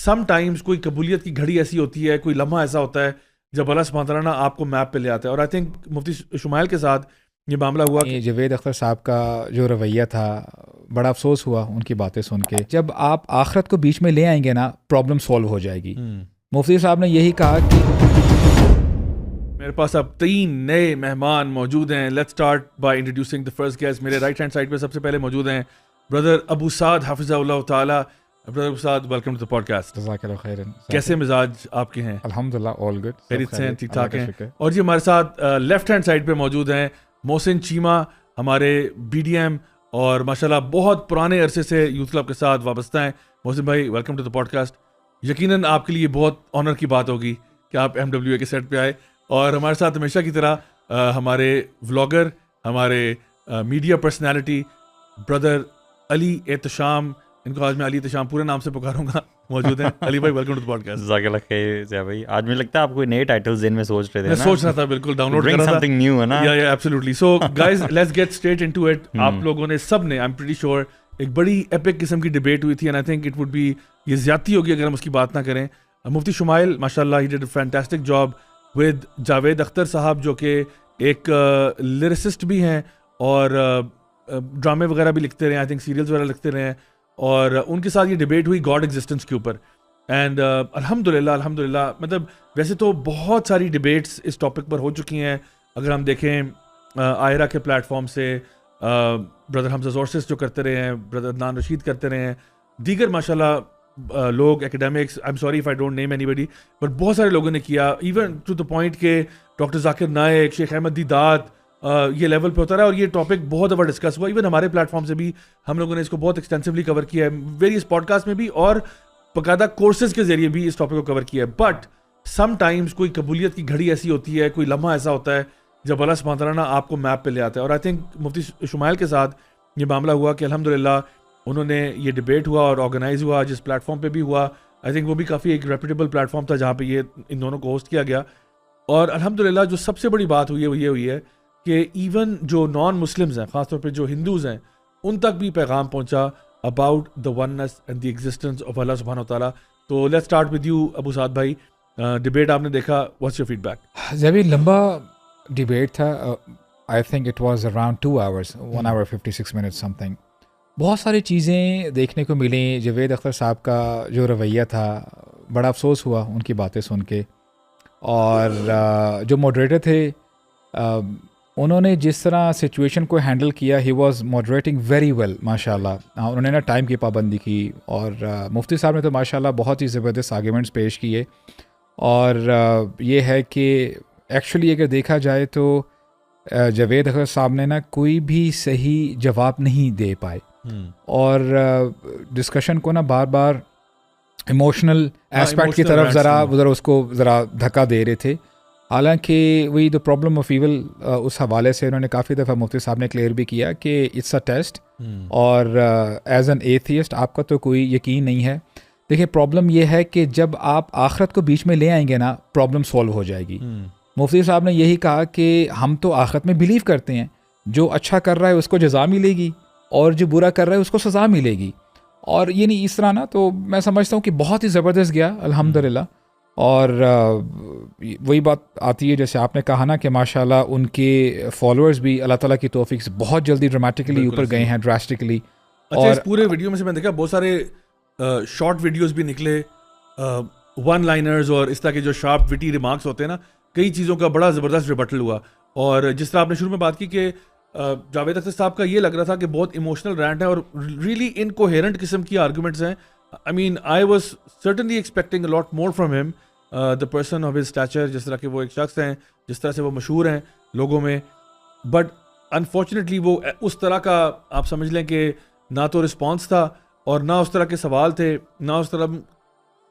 Some times کوئی قبولیت کی گھڑی ایسی ہوتی ہے, کوئی لمحہ ایسا ہوتا ہے جب اللہ سبحانہ تعالیٰ نا آپ کو میپ پہ لے آتا ہے. اور آئی تھنک مفتی شمائل کے ساتھ یہ معاملہ ہوا کہ جاوید اختر صاحب کا جو رویہ تھا, بڑا افسوس ہوا ان کی باتیں سن کے. جب آپ آخرت کو بیچ میں لے آئیں گے نا, پرابلم سولو ہو جائے گی. مفتی صاحب نے یہی کہا کہ میرے پاس اب 3 نئے مہمان موجود ہیں. Let's start by introducing the first guest. میرے رائٹ ہینڈ سائڈ پہ سب سے پہلے موجود ہیں بردر ابو سعد حفظہ اللہ تعالی. Brother Abu Saad, welcome to the podcast. جزاک اللہ خیرا. کیسے مزاج آپ کے ہیں؟ الحمدللہ آل گڈ, خیریت سے ہیں, ٹھیک ٹھاک ہیں. اور جی ہمارے ساتھ لیفٹ ہینڈ سائڈ پہ موجود ہیں محسن چیمہ, ہمارے بی ڈی ایم اور ماشاءاللہ بہت پرانے عرصے سے یوتھ کلب کے ساتھ وابستہ ہیں. محسن بھائی, welcome to the podcast. یقیناً آپ کے لیے بہت آنر کی بات ہوگی کہ آپ MWA کے سیٹ پہ آئے. اور ہمارے ساتھ ہمیشہ کی طرح ہمارے ولاگر, ہمارے میڈیا پرسنالٹی بردر علی احتشام, ان کو آج میں علی احتشام پورے نام سے پکاروں گا, موجود ہیں. علی بھائی, ویلکم ٹو دی پوڈکاسٹ. جزاک اللہ خیر ضیاء بھائی. آج مجھے لگتا ہے آپ کوئی نئے ٹائٹل ذہن میں سوچ رہے تھے. میں سوچ رہا تھا, بالکل ڈاؤن لوڈ کر رہا تھا. سمتھنگ نیو ہے نا. یا absolutely. So guys, let's get straight into it. آپ لوگوں نے سب نے, آئی ایم پریٹی شیور, ایک بڑی ایپک قسم کی ڈبیٹ ہوئی تھی, and I think it would be, یہ زیادتی ہوگی اگر ہم اس کی بات نہ کریں. مفتی شمائل ماشاءاللہ he did a fantastic job with Javed Akhtar صاحب, جو کہ ایک لیریسسٹ بھی ہیں اور ڈرامے وغیرہ بھی لکھتے رہے ہیں, آئی تھنک سیریلز وغیرہ لکھتے رہے ہیں. اور ان کے ساتھ یہ ڈبیٹ ہوئی گاڈ ایگزسٹنس کے اوپر. اینڈ الحمدللہ مطلب ویسے تو بہت ساری ڈبیٹس اس ٹاپک پر ہو چکی ہیں. اگر ہم دیکھیں آئرہ کے پلیٹ فارم سے بردر حمزہ زورسز جو کرتے رہے ہیں, بردر عدنان رشید کرتے رہے ہیں, دیگر ماشاءاللہ لوگ academics, I am sorry if I don't name anybody, but بہت سارے لوگوں نے کیا, ایون ٹو دا پوائنٹ کہ ڈاکٹر ذاکر نائک, شیخ احمد دیدات, یہ لیول پہ ہوتا رہا. اور یہ ٹاپک بہت دفعہ ڈسکس ہوا, ایون ہمارے پلیٹ فارم سے بھی ہم لوگوں نے اس کو بہت ایکسٹینسولی کور کیا ہے, ویریس پوڈ کاسٹ میں بھی اور باقاعدہ کورسز کے ذریعے بھی اس ٹاپک کو کور کیا ہے. بٹ سم ٹائمز کوئی قبولیت کی گھڑی ایسی ہوتی ہے, کوئی لمحہ ایسا ہوتا ہے جب اللہ سبحانہ تعالیٰ نا آپ کو میپ پہ لے آتا ہے. اور آئی تھنک مفتی شمائل کے ساتھ یہ معاملہ ہوا کہ الحمدللہ انہوں نے, یہ ڈبیٹ ہوا اور آرگنائز ہوا جس پلیٹ فارم پہ بھی ہوا. آئی تھنک وہ بھی کافی ایک ریپوٹیبل پلیٹ فارم تھا جہاں پہ یہ ان دونوں کو ہوسٹ کیا گیا. اور الحمدللہ جو سب سے بڑی بات ہوئی ہے وہ یہ ہوئی ہے کہ ایون جو نان مسلمز ہیں, خاص طور پہ جو ہندوز ہیں, ان تک بھی پیغام پہنچا about the oneness and the existence of Allah سبحانہ وتعالیٰ. تو let's start with you Abu Saad بھائی. ڈبیٹ آپ نے دیکھا, واٹس یور فیڈ بیک؟ جب لمبا ڈبیٹ تھا, آئی think it was around 2 hours, 1 hour 56 minutes some thing. بہت ساری چیزیں دیکھنے کو ملیں. جاوید اختر صاحب کا جو رویہ تھا, بڑا افسوس ہوا ان کی باتیں سن کے. اور جو ماڈریٹر تھے, انہوں نے جس طرح سچویشن کو ہینڈل کیا, he was moderating very well ماشاء اللہ. انہوں نے نا ٹائم کی پابندی کی, اور مفتی صاحب نے تو ماشاء اللہ بہت ہی زبردست آرگیومنٹس پیش کیے. اور یہ ہے کہ ایکچولی اگر دیکھا جائے تو جاوید اختر صاحب نے نا کوئی بھی صحیح جواب نہیں دے پائے, اور ڈسکشن کو نا بار بار ایموشنل ایسپیکٹ کی طرف ذرا اس کو ذرا دھکا دے رہے تھے. حالانکہ وہی دا پرابلم آف ایول, اس حوالے سے انہوں نے کافی دفعہ مفتی صاحب نے کلیئر بھی کیا کہ اٹس اے ٹیسٹ, اور ایز این ایتھیسٹ آپ کا تو کوئی یقین نہیں ہے. دیکھیں پرابلم یہ ہے کہ جب آپ آخرت کو بیچ میں لے آئیں گے نا, پرابلم سولو ہو جائے گی. مفتی صاحب نے یہی کہا کہ ہم تو آخرت میں بلیو کرتے ہیں, جو اچھا کر رہا ہے اس کو جزا ملے گی, اور جو برا کر رہا ہے اس کو سزا ملے گی. اور یہ نہیں اس طرح نا, تو میں سمجھتا ہوں کہ بہت ہی زبردست گیا الحمدللہ. اور وہی بات آتی ہے جیسے آپ نے کہا نا کہ ماشاءاللہ ان کے فالوورز بھی اللہ تعالیٰ کی توفیق سے بہت جلدی ڈرامیٹکلی اوپر گئے ہیں, ڈراسٹکلی. اور اس پورے ویڈیو میں سے میں دیکھا بہت سارے شارٹ ویڈیوز بھی نکلے, ون لائنرز اور اس طرح کے جو شارپ وٹی ریمارکس ہوتے ہیں نا, کئی چیزوں کا بڑا زبردست ریبٹل ہوا. اور جس طرح آپ نے شروع میں بات کی کہ جاوید اختر صاحب کا یہ لگ رہا تھا کہ بہت ایموشنل رینٹ ہے اور ریئلی انکوہیرنٹ قسم کی آرگومنٹس ہیں. I mean, I was certainly expecting a lot more from him, the person of his stature, جس طرح کہ وہ ایک شخص ہیں, جس طرح سے وہ مشہور ہیں لوگوں میں. بٹ انفارچونیٹلی وہ اس طرح کا آپ سمجھ لیں کہ نہ تو رسپانس تھا اور نہ اس طرح کے سوال تھے, نہ اس طرح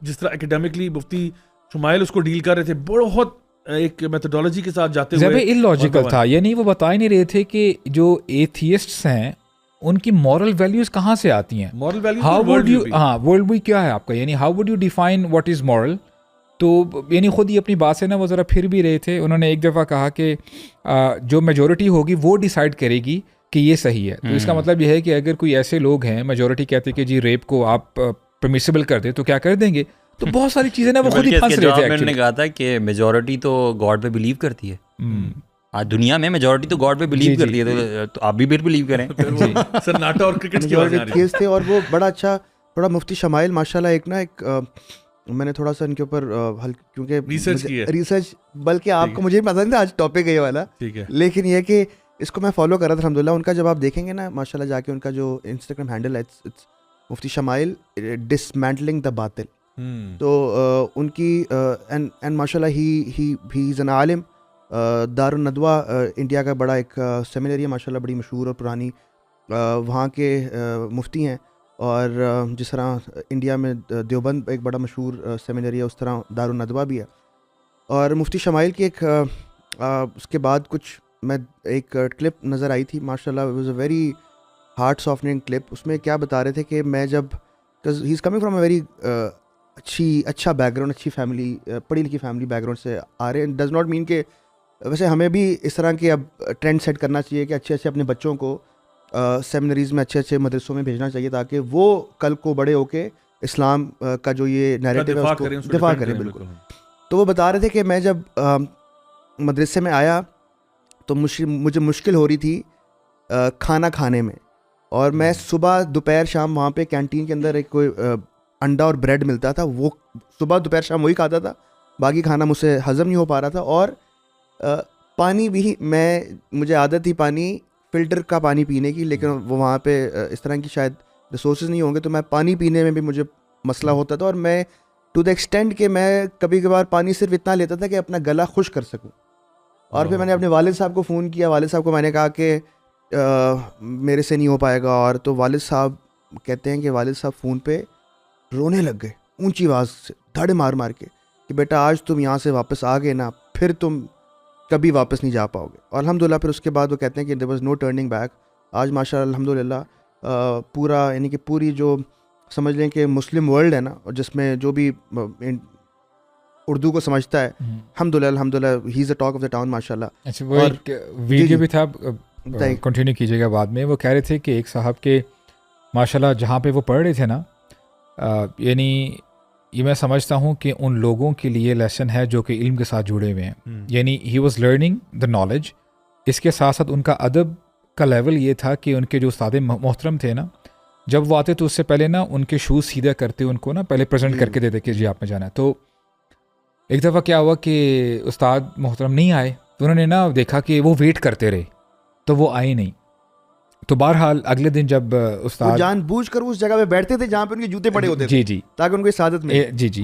جس طرح اکیڈیمکلی مفتی شمائل اس کو ڈیل کر رہے تھے, بہت ایک میتھڈالوجی کے ساتھ جاتے ہوئے. ان لاجیکل تھا, یعنی وہ بتا ہی نہیں رہے تھے کہ جو ایتھیسٹس ہیں ان کی مورل ویلیوز کہاں سے آتی ہیں. مورل ویلیوز, ہاں ورلڈ ویو کیا ہے آپ کا, یعنی how would you define what is moral. تو یعنی خود ہی اپنی بات سے نا وہ ذرا پھر بھی رہے تھے. انہوں نے ایک دفعہ کہا کہ جو میجورٹی ہوگی وہ ڈیسائیڈ کرے گی کہ یہ صحیح ہے. تو اس کا مطلب یہ ہے کہ اگر کوئی ایسے لوگ ہیں, میجورٹی کہتے کہ جی ریپ کو آپ پرمیسیبل کر دیں, تو کیا کر دیں گے, تو بہت ساری چیزیں نا وہ خود ہی پھنس رہے تھے. میں نے کہا تھا کہ میجورٹی تو گاڈ پہ بلیو کرتی ہے. آج دنیا میں میجورٹی تو گاڈ پہ بلیو کرتی ہے, تو آپ بھی پھر بلیو کریں. سناٹا اور کرکٹ کی کیس تھے. اور وہ بڑا اچھا تھوڑا مفتی شمائل ماشاءاللہ ایک میں نے تھوڑا سا ان کے اوپر کیونکہ ریسرچ بلکہ آپ کو مجھے پتا نہیں تھا آج ٹاپک ہے یہ والا, لیکن یہ کہ اس کو میں فالو کر رہا تھا الحمدللہ. ان کا جب آپ دیکھیں گے نا ماشاءاللہ جا کے ان کا جو انسٹاگرام ہینڈل ہے مفتی شمائل ڈسمینٹلنگ دا باطل, تو ان کی اینڈ ماشاءاللہ ہی از این عالم. دار الندوہ انڈیا کا بڑا ایک سیمینری ہے ماشاءاللہ, بڑی مشہور اور پرانی, وہاں کے مفتی ہیں. اور جس طرح انڈیا میں دیوبند ایک بڑا مشہور سیمینری ہے, اس طرح دار الندوہ بھی ہے. اور مفتی شمائل کی ایک اس کے بعد کچھ میں ایک کلپ نظر آئی تھی ماشاءاللہ, it was a very heart softening clip. اس میں کیا بتا رہے تھے کہ میں جب he is coming from a very اچھا بیک گراؤنڈ, اچھی فیملی, پڑھی لکھی فیملی بیک گراؤنڈ سے آ رہے ہیں. ڈز ناٹ مین کہ ویسے ہمیں بھی اس طرح کے اب ٹرینڈ سیٹ کرنا چاہیے کہ اچھے اپنے بچوں کو سیمنریز میں اچھے مدرسوں میں بھیجنا چاہیے, تاکہ وہ کل کو بڑے ہو کے اسلام کا جو یہ نیریٹو ہے اس کو دفاع کریں. بالکل. تو وہ بتا رہے تھے کہ میں جب مدرسے میں آیا تو مجھے مشکل ہو رہی تھی کھانا کھانے میں, اور میں صبح دوپہر شام وہاں پہ کینٹین کے اندر ایک کوئی انڈا اور بریڈ ملتا تھا, وہ صبح دوپہر شام وہی کھاتا تھا, باقی کھانا مجھ سے ہضم نہیں ہو پا رہا تھا. اور پانی بھی مجھے عادت تھی پانی فلٹر کا پانی پینے کی, لیکن وہ وہاں پہ اس طرح کی شاید ریسورسز نہیں ہوں گے, تو میں پانی پینے میں بھی مجھے مسئلہ ہوتا تھا. اور میں ٹو دا ایکسٹینڈ کہ میں کبھی کبھار پانی صرف اتنا لیتا تھا کہ اپنا گلا خشک کر سکوں. اور پھر میں نے اپنے والد صاحب کو فون کیا, والد صاحب کو میں نے کہا کہ میرے سے نہیں ہو پائے گا. اور تو والد صاحب کہتے ہیں کہ والد صاحب فون پہ رونے لگ گئے اونچی آواز سے, دھاڑے مار مار کے, کہ بیٹا آج تم یہاں سے واپس آ گئے نا, پھر تم کبھی واپس نہیں جا پاؤ گے. اور الحمدللہ پھر اس کے بعد وہ کہتے ہیں کہ there was no turning back. آج ماشاء اللہ الحمدللہ پورا یعنی کہ پوری جو سمجھ لیں کہ مسلم ورلڈ ہے نا, اور جس میں جو بھی اردو کو سمجھتا ہے, الحمدللہ he is a talk of the town ماشاء اللہ. اچھا, وہ ایک ویڈیو بھی تھا, کنٹینیو کیجیے گا بعد میں. وہ کہہ رہے تھے کہ ایک صاحب کے ماشاء اللہ جہاں پہ وہ پڑھ رہے تھے نا, یعنی یہ میں سمجھتا ہوں کہ ان لوگوں کے لیے لیسن ہے جو کہ علم کے ساتھ جڑے ہوئے ہیں. یعنی he was learning the knowledge, اس کے ساتھ ساتھ ان کا ادب کا لیول یہ تھا کہ ان کے جو استاد محترم تھے نا, جب وہ آتے تو اس سے پہلے نا ان کے شوز سیدھا کرتے, ان کو نا پہلے پریزنٹ کر کے دیتے کہ جی آپ نے جانا ہے. تو ایک دفعہ کیا ہوا کہ استاد محترم نہیں آئے, تو انہوں نے نا دیکھا کہ وہ ویٹ کرتے رہے, تو وہ آئے نہیں. تو بہرحال اگلے دن جب استاد جان بوجھ کر اس جگہ پہ بیٹھتے تھے جہاں پہ ان کے جوتے پڑے ہوتے تھے, جی تاکہ ان کو سعادت ملے. جی.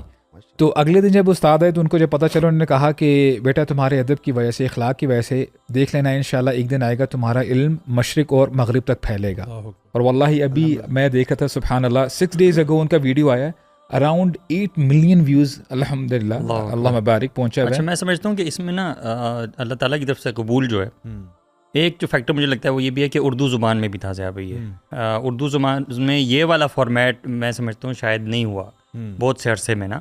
تو اگلے دن جب استاد آئے تو ان کو جب پتہ چلا, انہوں نے کہا کہ بیٹا تمہارے ادب کی وجہ سے, اخلاق کی وجہ سے دیکھ لینا انشاءاللہ ایک دن آئے گا تمہارا علم مشرق اور مغرب تک پھیلے گا. اور واللہ ابھی میں دیکھا تھا سبحان اللہ 6 days ago ان کا ویڈیو آیا, اراؤنڈ 8 ملین ویوز الحمدللہ, اللہ مبارک پہنچا ہے. اچھا, میں سمجھتا ہوں کہ اس میں نا اللہ تعالیٰ کی طرف سے قبول جو ہے, ایک جو فیکٹر مجھے لگتا ہے وہ یہ بھی ہے کہ اردو زبان میں بھی تھا ضیاء بھائی. اردو زبان میں یہ والا فارمیٹ میں سمجھتا ہوں شاید نہیں ہوا بہت سے عرصے میں نا.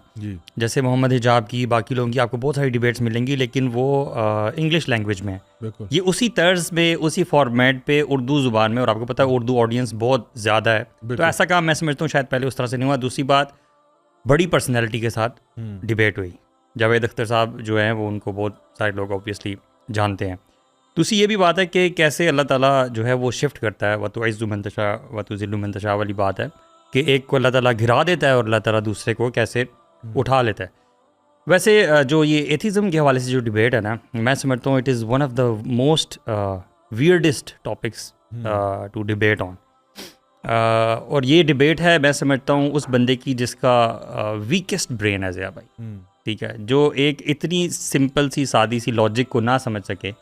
جیسے محمد حجاب کی, باقی لوگوں کی آپ کو بہت ساری ڈیبیٹس ملیں گی, لیکن وہ انگلش لینگویج میں ہے. یہ اسی طرز میں اسی فارمیٹ پہ اردو زبان میں, اور آپ کو پتہ ہے اردو آڈینس بہت زیادہ ہے, تو ایسا کام میں سمجھتا ہوں شاید پہلے اس طرح سے نہیں ہوا. دوسری بات, بڑی پرسنالٹی کے ساتھ ڈیبیٹ ہوئی. جاوید اختر صاحب جو ہیں وہ ان کو بہت سارے لوگ اوبویسلی جانتے ہیں. دوسری یہ بھی بات ہے کہ کیسے اللہ تعالیٰ جو ہے وہ شفٹ کرتا ہے, وَتُعِزُّ مَن تَشَاءُ وَتُذِلُّ مَن تَشَاءُ والی بات ہے کہ ایک کو اللہ تعالیٰ گرا دیتا ہے اور اللہ تعالیٰ دوسرے کو کیسے اٹھا لیتا ہے. ویسے جو یہ ایتھیزم کے حوالے سے جو ڈیبیٹ ہے نا, میں سمجھتا ہوں it is one of the most weirdest topics to debate on. اور یہ ڈیبیٹ ہے میں سمجھتا ہوں اس بندے کی جس کا ویکسٹ برین ہے ضیاء بھائی, ٹھیک ہے, جو ایک اتنی سمپل سی سادی سی لاجک کو نہ سمجھ سکے.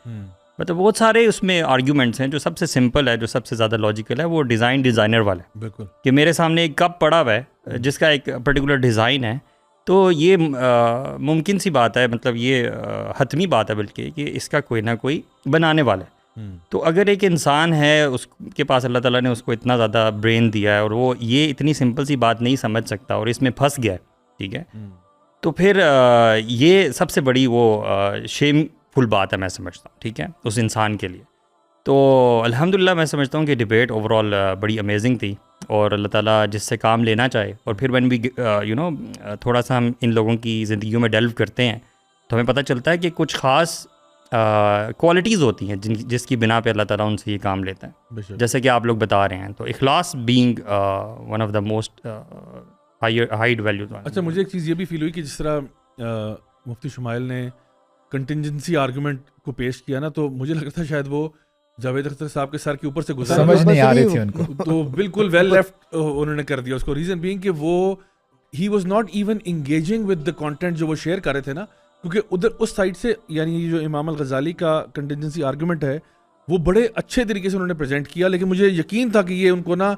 مطلب بہت سارے اس میں آرگیومنٹس ہیں, جو سب سے سمپل ہے, جو سب سے زیادہ لاجیکل ہے, وہ ڈیزائنر والا ہے. بالکل, کہ میرے سامنے ایک کپ پڑا ہوا ہے جس کا ایک پرٹیکولر ڈیزائن ہے, تو یہ ممکن سی بات ہے, مطلب یہ حتمی بات ہے بلکہ, کہ اس کا کوئی نہ کوئی بنانے والا ہے. تو اگر ایک انسان ہے, اس کے پاس اللہ تعالیٰ نے اس کو اتنا زیادہ برین دیا ہے, اور وہ یہ اتنی سمپل سی بات نہیں سمجھ سکتا اور اس میں پھنس گیا ہے, ٹھیک ہے, تو پھر یہ سب سے بڑی وہ شیم فل بات ہے میں سمجھتا ہوں, ٹھیک ہے, اس انسان کے لیے. تو الحمدللہ میں سمجھتا ہوں کہ ڈیبیٹ اوور آل بڑی امیزنگ تھی. اور اللہ تعالیٰ جس سے کام لینا چاہے. اور پھر when we تھوڑا سا ہم ان لوگوں کی زندگیوں میں ڈیلو کرتے ہیں تو ہمیں پتہ چلتا ہے کہ کچھ خاص کوالٹیز ہوتی ہیں جس کی بنا پہ اللہ تعالیٰ ان سے یہ کام لیتا ہے, جیسے کہ آپ لوگ بتا رہے ہیں. تو اخلاص being one of the most Hyde values. اچھا, مجھے ایک چیز یہ بھی فیل ہوئی کہ جس طرح مفتی شمائل نے کنٹینجنسی آرگومنٹ کو پیش کیا نا, تو مجھے لگتا تھا شاید وہ جاوید اختر صاحب کے سر کے اوپر سے گزرا, سمجھ نہیں آ رہی تھی ان کو, تو بالکل ویل لیفٹ انہوں نے کر دیا اس کو. ریزن بینگ کہ وہ he was not even engaging with the content جو وہ شیئر کر رہے تھے نا, کیونکہ ادھر اس سائڈ سے یعنی جو امام الغزالی کا کنٹینجنسی آرگومنٹ ہے وہ بڑے اچھے طریقے سے انہوں نے پریزنٹ کیا, لیکن مجھے یقین تھا کہ یہ ان کو نا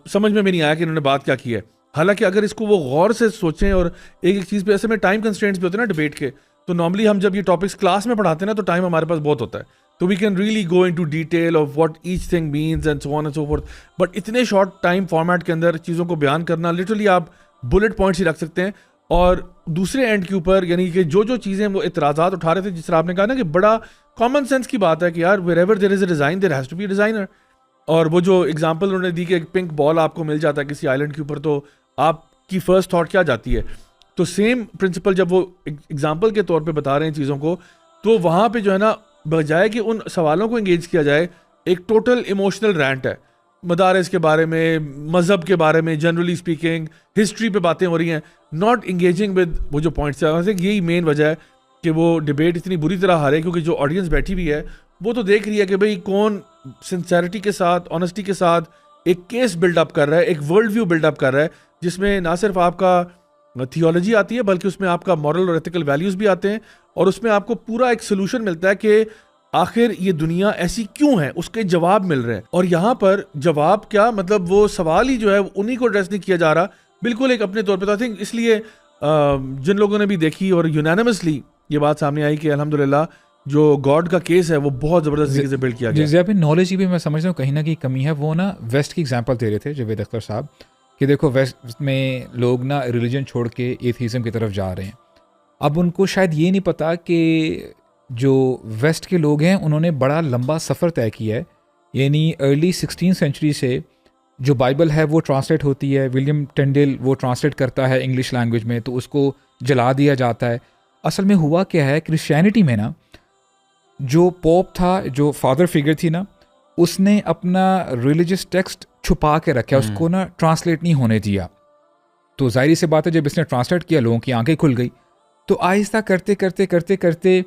سمجھ میں بھی نہیں آیا کہ انہوں نے بات کیا کی ہے. حالانکہ اگر اس کو وہ غور سے سوچیں, اور ایک چیز پہ ایسے میں ٹائم کنسٹرینٹس بھی ہوتے ہیں نا ڈبیٹ کے, تو نارملی ہم جب یہ ٹاپکس کلاس میں پڑھاتے ہیں نا تو ٹائم ہمارے پاس بہت ہوتا ہے, تو we can really go into detail of what each thing means and so on and so forth. But اتنے شارٹ ٹائم فارمیٹ کے اندر چیزوں کو بیان کرنا, لٹرلی آپ بلٹ پوائنٹس ہی رکھ سکتے ہیں. اور دوسرے اینڈ کے اوپر یعنی کہ جو چیزیں وہ اعتراضات اٹھا رہے تھے, جس طرح آپ نے کہا نا کہ بڑا کامن سینس کی بات ہے کہ یار wherever there is a design there has to be a designer. اور وہ جو ایگزامپل انہوں نے دی کہ ایک پنک بال آپ کو مل جاتا ہے کسی آئلینڈ کے اوپر, تو آپ کی فرسٹ تھاٹ کیا جاتی ہے. تو سیم پرنسپل جب وہ ایگزامپل کے طور پہ بتا رہے ہیں چیزوں کو, تو وہاں پہ جو ہے نا بجائے کہ ان سوالوں کو انگیج کیا جائے, ایک ٹوٹل ایموشنل رینٹ ہے مدارس کے بارے میں, مذہب کے بارے میں, جنرلی اسپیکنگ ہسٹری پہ باتیں ہو رہی ہیں, ناٹ انگیجنگ ود وہ جو پوائنٹس ہیں. یہی مین وجہ ہے کہ وہ ڈبیٹ اتنی بری طرح ہارے, کیونکہ جو آڈینس بیٹھی ہوئی ہے وہ تو دیکھ رہی ہے کہ بھئی کون سنسیرٹی کے ساتھ, آنیسٹی کے ساتھ ایک کیس بلڈ اپ کر رہا ہے, ایک ورلڈ ویو بلڈ اپ کر رہا ہے, جس میں نہ صرف آپ کا تھیولوجی آتی ہے بلکہ اس میں آپ کا مورل اور ایتھیکل ویلیوز بھی آتے ہیں, اور اس میں آپ کو پورا ایک سلوشن ملتا ہے کہ آخر یہ دنیا ایسی کیوں ہے, اس کے جواب مل رہے ہیں. اور یہاں پر جواب کیا مطلب, وہ سوال ہی جو ہے انہی کو ایڈریس نہیں کیا جا رہا, بالکل ایک اپنے طور پہ. تو آئی تھنک اس لیے جن لوگوں نے بھی دیکھی اور یونینمسلی یہ بات سامنے آئی کہ الحمدللہ جو گاڈ کا کیس ہے وہ بہت زبردست طریقے سے بلڈ کیا گیا. جیسے نالج کی بھی میں سمجھتا ہوں کہیں نہ کہیں کمی ہے. وہ نا ویسٹ کی ایگزامپل دے رہے تھے جاوید اختر صاحب کہ دیکھو ویسٹ میں لوگ نا ریلیجن چھوڑ کے ایتھیزم کی طرف جا رہے ہیں. اب ان کو شاید یہ نہیں پتا کہ جو ویسٹ کے لوگ ہیں انہوں نے بڑا لمبا سفر طے کیا ہے. یعنی ارلی 16 سینچری سے جو بائبل ہے وہ ٹرانسلیٹ ہوتی ہے, ولیم ٹینڈل وہ ٹرانسلیٹ کرتا ہے انگلش لینگویج میں, تو اس کو جلا دیا جاتا ہے. اصل میں ہوا کیا ہے, کرسچینٹی میں نا جو پوپ تھا, جو فادر فگر تھی نا, اس نے اپنا ریلیجس ٹیکسٹ چھپا کے رکھا, اس کو نا ٹرانسلیٹ نہیں ہونے دیا. تو ظاہری سی بات ہے جب اس نے ٹرانسلیٹ کیا لوگوں کی آنکھیں کھل گئی. تو آہستہ کرتے کرتے کرتے کرتے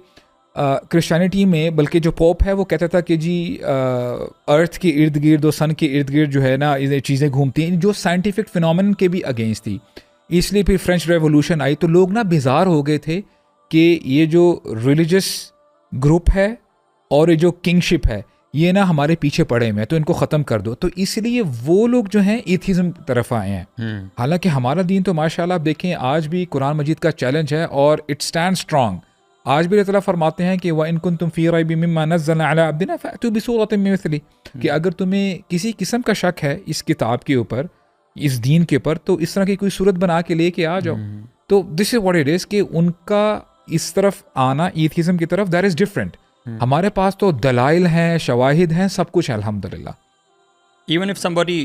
کرسچینٹی میں بلکہ جو پوپ ہے وہ کہتا تھا کہ جی ارتھ کے ارد گرد اور سن کے ارد گرد جو ہے نا یہ چیزیں گھومتی ہیں, جو سائنٹیفک فینومین کے بھی اگینسٹ تھی. اس لیے پھر فرینچ ریولوشن آئی, تو لوگ نا بیزار ہو گئے تھے کہ یہ جو ریلیجس گروپ ہے اور یہ جو کنگ شپ ہے یہ نا ہمارے پیچھے پڑے ہوئے ہیں, تو ان کو ختم کر دو. تو اس لیے وہ لوگ جو ہیں ایتھیزم طرف آئے ہیں. حالانکہ ہمارا دین تو ماشاءاللہ آپ دیکھیں آج بھی قرآن مجید کا چیلنج ہے اور اٹ اسٹینڈ اسٹرانگ. آج بھی اللہ تعالیٰ فرماتے ہیں کہ وَإِن كُنتُمْ فِي رَيْبٍ مِّمَّا نَزَّلْنَا عَلَىٰ عَبْدِنَا فَأْتُوا بِسُورَةٍ مِّن مِّثْلِهِ, کہ اگر تمہیں کسی قسم کا شک ہے اس کتاب کے اوپر, اس دین کے اوپر, تو اس طرح کی کوئی صورت بنا کے لے کے آ جاؤ. تو دس از واٹ اٹ از کہ ان کا اس طرف آنا ایتھیزم کی طرف دیٹ از ڈفرینٹ. ہمارے پاس تو دلائل ہیں, شواہد ہیں, سب کچھ ہے الحمدللہ. Even if somebody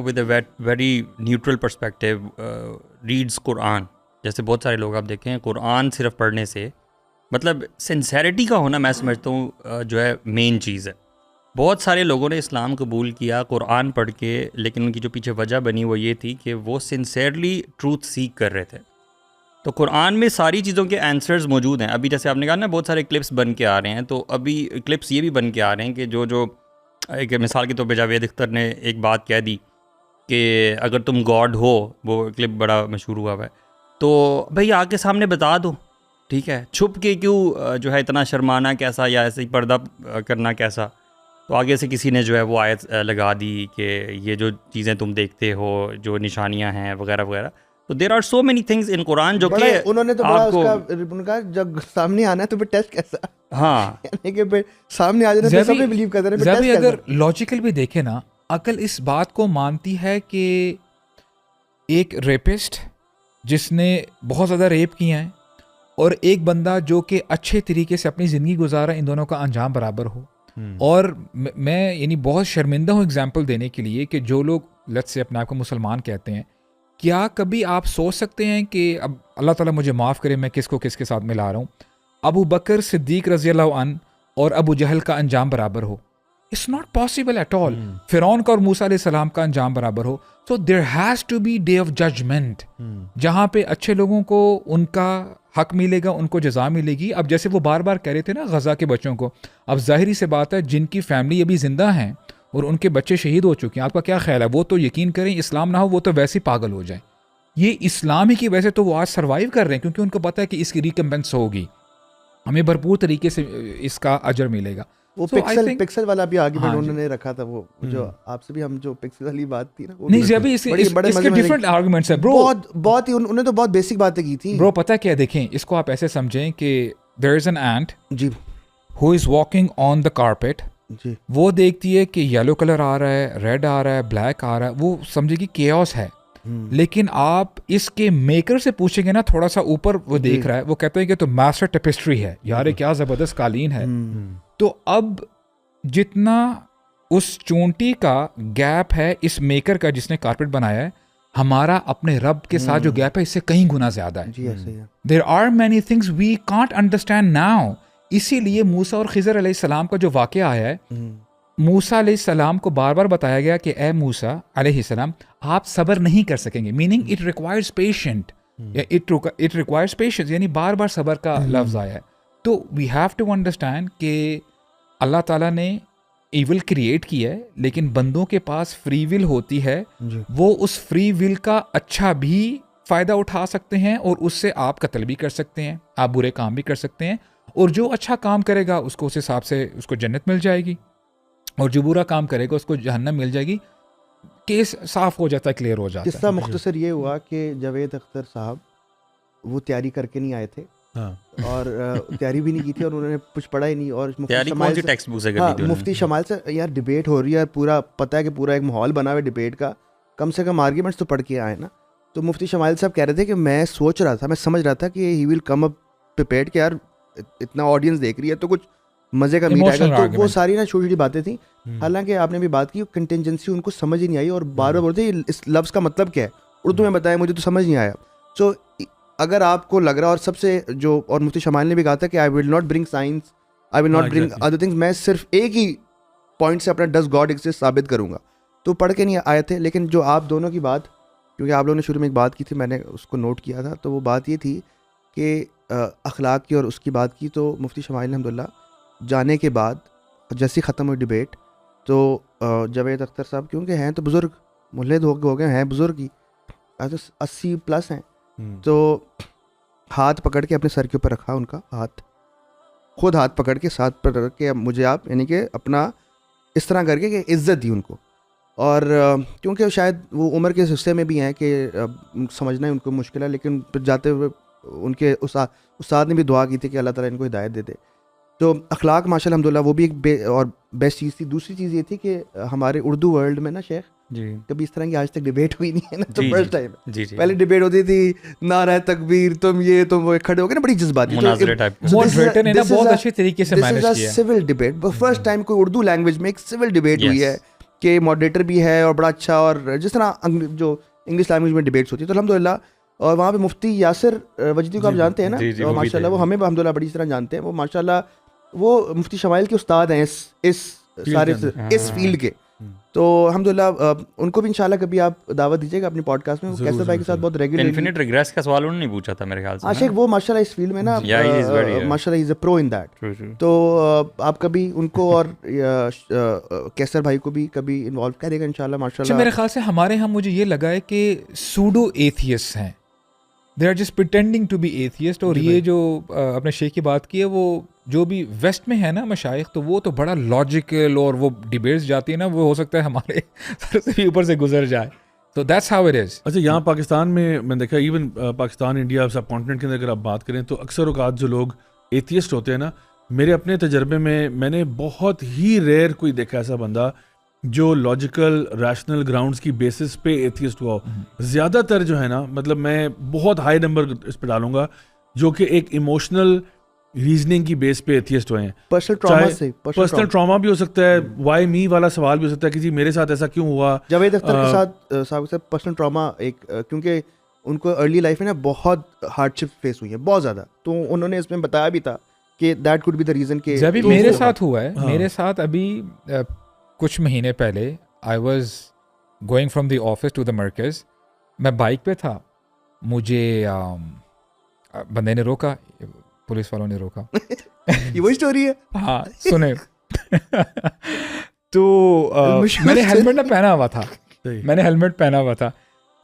with a very neutral perspective reads Quran, جیسے بہت سارے لوگ آپ دیکھیں قرآن صرف پڑھنے سے مطلب سنسیرٹی کا ہونا میں سمجھتا ہوں جو ہے مین چیز ہے. بہت سارے لوگوں نے اسلام قبول کیا قرآن پڑھ کے, لیکن ان کی جو پیچھے وجہ بنی وہ یہ تھی کہ وہ سنسیئرلی ٹروتھ سیک کر رہے تھے. تو قرآن میں ساری چیزوں کے آنسرز موجود ہیں. ابھی جیسے آپ نے کہا نا بہت سارے کلپس بن کے آ رہے ہیں, تو ابھی کلپس یہ بھی بن کے آ رہے ہیں کہ جو ایک مثال کے طور پہ جاوید اختر نے ایک بات کہہ دی کہ اگر تم گاڈ ہو, وہ کلپ بڑا مشہور ہوا ہے, تو بھائی آ کے سامنے بتا دو, ٹھیک ہے, چھپ کے کیوں جو ہے اتنا شرمانا کیسا یا ایسے ہی پردہ کرنا کیسا. تو آگے سے کسی نے جو ہے وہ آیت لگا دی کہ یہ جو چیزیں تم دیکھتے ہو جو نشانیاں ہیں وغیرہ وغیرہ. تو there are so many things in Quran جو کہ انہوں نے تو بڑا جب سامنے آنا ہے تو پھر ٹیسٹ کیسا, ہاں یعنی کہ پھر سامنے آ جانا تو سب بلیو کرتے ہیں. زبی اگر لاجیکل بھی دیکھیں نا, عقل اس بات کو مانتی ہے کہ ایک ریپسٹ جس نے بہت زیادہ ریپ کیا ہیں اور ایک بندہ جو کہ اچھے طریقے سے اپنی زندگی گزارا, ان دونوں کا انجام برابر ہو. اور میں یعنی بہت شرمندہ ہوں ایگزامپل دینے کے لیے کہ جو لوگ لیٹس سے اپنے آپ کو مسلمان کہتے ہیں, کیا کبھی آپ سوچ سکتے ہیں کہ اب اللہ تعالیٰ مجھے معاف کرے میں کس کو کس کے ساتھ ملا رہا ہوں, ابو بکر صدیق رضی اللہ عنہ اور ابو جہل کا انجام برابر ہو؟ It's not possible at all. فرعون کا اور موسیٰ علیہ السلام کا انجام برابر ہو. So there has to be day of judgement, جہاں پہ اچھے لوگوں کو ان کا حق ملے گا, ان کو جزا ملے گی. اب جیسے وہ بار بار کہہ رہے تھے نا غزہ کے بچوں کو, اب ظاہری سے بات ہے جن کی فیملی ابھی زندہ ہیں اور ان کے بچے شہید ہو چکے ہیں, آپ کا کیا خیال ہے؟ وہ تو یقین کریں اسلام نہ ہو وہ تو ویسے ہی پاگل ہو جائیں. یہ اسلام ہی کی وجہ سے تو وہ آج سروائیو کر رہے ہیں, کیونکہ ان کو پتہ ہے کہ اس کی ریکمپنس ہوگی, ہمیں بھرپور طریقے سے اس کا اجر ملے گا. وہ پکسل والا بھی آرگومنٹ انہوں نے رکھا تھا, وہ جو آپ سے بھی ہم جو پکسل والی بات تھی نا, نہیں جی ابھی اس کے ڈفرنٹ آرگومنٹس ہیں برو, بہت ہی انہوں نے تو بہت بیسک باتیں کی تھی برو. پتہ کیا, دیکھیں اس کو آپ ایسے سمجھیں کہ there is an ant G who is walking on the carpet, جی وہ دیکھتی ہے کہ یلو کلر آ رہا ہے, ریڈ آ رہا ہے, بلیک آ رہا ہے, وہ سمجھے گی کیوس ہے. لیکن آپ اس کے میکر سے پوچھیں گے نا, تھوڑا سا اوپر وہ دیکھ رہا ہے, وہ کہتے ہیں کہ تو ماسٹر ٹیپسٹری ہے یار, کیا زبردست قالین ہے. تو اب جتنا اس چونٹی کا گیپ ہے اس میکر کا جس نے کارپیٹ بنایا ہے, ہمارا اپنے رب کے ساتھ جو گیپ ہے اس سے کہیں گنا زیادہ ہے. جی ایسے ہی ہے. There are many things we can't understand now. اسی لیے موسیٰ اور خضر علیہ السلام کا جو واقعہ آیا ہے, موسیٰ علیہ السلام کو بار بار بتایا گیا کہ اے موسیٰ علیہ السلام آپ صبر نہیں کر سکیں گے, meaning it requires patient, it requires patience, یعنی بار بار صبر کا لفظ آیا ہے. تو وی ہیو ٹو انڈرسٹینڈ کہ اللہ تعالیٰ نے ایول کریٹ کی ہے, لیکن بندوں کے پاس فری ول ہوتی ہے, وہ اس فری ول کا اچھا بھی فائدہ اٹھا سکتے ہیں اور اس سے آپ قتل بھی کر سکتے ہیں, آپ برے کام بھی کر سکتے ہیں, اور جو اچھا کام کرے گا اس کو اس حساب سے اس کو جنت مل جائے گی, اور جو برا کام کرے گا اس کو جہنم مل جائے گی. کیس صاف ہو جاتا ہے, کلیئر ہو جاتا ہے. قصہ مختصر یہ ہوا کہ جاوید اختر صاحب وہ تیاری کر کے نہیں آئے تھے, اور تیاری بھی نہیں کی تھی, اور انہوں نے کچھ پڑھا ہی نہیں. اور مفتی شمال سے یار ڈبیٹ ہو رہی ہے, پورا پتہ ہے کہ پورا ایک ماحول بنا ہوا ہے ڈبیٹ کا, کم سے کم آرگیومنٹس تو پڑھ کے آئے نا. تو مفتی شمال صاحب کہہ رہے تھے کہ میں سوچ رہا تھا, میں سمجھ رہا تھا کہ ہی ول کم اپ پریپیئرڈ, کہ یار اتنا آڈینس دیکھ رہی ہے تو کچھ مزے کا میٹ آئے گا. تو وہ ساری نا چھوٹی چھوٹی باتیں تھیں, حالانکہ آپ نے بھی بات کی کنٹینجنسی ان کو سمجھ ہی نہیں آئی, اور بار بار بولتے اس لفظ کا مطلب کیا ہے, اردو میں بتایا مجھے تو سمجھ نہیں آیا. سو اگر آپ کو لگ رہا, اور سب سے جو, اور مفتی شمال نے بھی کہا تھا کہ I will not bring science, I will not bring other things, میں صرف ایک ہی پوائنٹ سے اپنا ڈز گاڈ ایگزسٹ ثابت کروں گا. تو پڑھ کے نہیں آئے تھے. لیکن جو آپ دونوں کی بات, کیونکہ آپ لوگوں نے شروع میں ایک بات کی تھی, میں نے اس کو نوٹ کیا تھا, تو وہ بات یہ تھی کہ اخلاق کی اور اس کی بات کی. تو مفتی شمائل الحمدللہ جانے کے بعد جیسی ختم ہوئی ڈبیٹ, تو جاوید اختر صاحب کیونکہ ہیں تو بزرگ, ملحد ہو گئے ہیں, بزرگ ہی 80+ ہیں, تو ہاتھ پکڑ کے اپنے سر کے اوپر رکھا, ان کا ہاتھ خود ہاتھ پکڑ کے ساتھ پکڑ کے مجھے آپ, یعنی کہ اپنا اس طرح کر کے کہ عزت دی ان کو. اور کیونکہ شاید وہ عمر کے حصے میں بھی ہیں کہ سمجھنا ان کو مشکل ہے, لیکن پھر جاتے ہوئے ان کے استاد نے بھی دعا کی تھی کہ اللہ تعالیٰ ان کو ہدایت دے دے. تو اخلاق ماشاء اللہ الحمدللہ وہ بھی ایک اور بیسٹ چیز تھی. دوسری چیز یہ تھی کہ ہمارے اردو ورلڈ میں نا شیخ, کبھی اس طرح کی آج تک ڈبیٹ ہوئی نہیں ہے نا, تو فرسٹ ٹائم. پہلے ڈبیٹ ہوتی تھی نعرہ تکبیر, تم یہ تم وہ, کھڑے ہو گئے نا, بڑی جذباتی, بہت اچھے طریقے سے مینیج کیا. سول ڈبیٹ فرسٹ ٹائم کوئی اردو لینگویج میں ایک سول ڈبیٹ ہوئی ہے, کہ ماڈریٹر بھی ہے اور بڑا اچھا, اور جس طرح جو انگلش لینگویج میں ڈبیٹس ہوتی ہے. تو الحمدللہ, اور وہاں پہ مفتی یاسر وجدی کو آپ جانتے ہیں نا, ماشاء اللہ وہ ہمیں الحمدللہ بڑی طرح جانتے ہیں. وہ ماشاء اللہ وہ مفتی شمائل کے استاد ہیں اس سارے اس فیلڈ کے. تو الحمدللہ ان کو بھی انشاءاللہ کبھی آپ دعوت دیجیے گا اپنی پوڈ کاسٹ میں. وہ کیسر بھائی کے ساتھ بہت ریگولر. انفینٹ ریگریس کا سوال انہوں نے پوچھا تھا میرے خیال سے. عاشق وہ ماشاءاللہ اس فیلڈ میں نا ماشاءاللہ از اے پرو ان دیٹ. تو آپ کبھی ان کو اور کیسر بھائی کو بھی کبھی انوالو کرے گا انشاءاللہ ماشاءاللہ. میرے خیال سے ہمارے یہاں مجھے یہ لگا ہے کہ سوڈو ایتھیسٹ ہیں, they are just pretending to be atheist. اور یہ جو اپنے شیخ کی بات کی ہے, وہ جو بھی ویسٹ میں ہے نا مشائخ, تو وہ تو بڑا لاجیکل, اور وہ ڈیبیٹس جاتی ہے نا, وہ ہو سکتا ہے ہمارے سر سے بھی اوپر سے گزر جائے. تو دیٹس ہاؤ اٹ از. اچھا, یہاں پاکستان میں دیکھا, ایون پاکستان انڈیا سب کانٹیننٹ کے اندر اگر آپ بات کریں, تو اکثر اوقات جو لوگ ایتھیسٹ ہوتے ہیں نا, میرے اپنے تجربے میں نے بہت ہی ریئر کوئی دیکھا ایسا بندہ جو لاجیکل ریشنل گراؤنڈس کی بیسس پہ ایتھیسٹ ہوا ہو. زیادہ تر جو ہے نا, مطلب میں بہت ہائی نمبر اس پہ ڈالوں گا, جو کہ ایک ایموشنل ریزننگ کی بیس پہ ایتھیسٹ ہوئے ہیں. پرسنل ٹراما بھی ہو سکتا ہے, وائی می والا سوال بھی ہو سکتا ہے کہ جی میرے ساتھ ایسا کیوں ہوا. جاوید اختر کے ساتھ صاحب کے ساتھ پرسنل ٹراما ایک, کیونکہ ان کو ارلی لائف میں نا بہت ہارڈ شپ فیس ہوئی ہے, بہت زیادہ, تو انہوں نے اس میں بتایا بھی تھا کہ that could be the reason کہ جب میرے ساتھ ہوا ہے. میرے ساتھ ابھی کچھ مہینے پہلے I was going from the office to the markaz, میں بائک پہ تھا, مجھے بندے نے روکا, پولیس والوں نے روکا. یہ وہی اسٹوری ہے. ہاں سنیں. تو میں نے ہیلمٹ نہ پہنا ہوا تھا,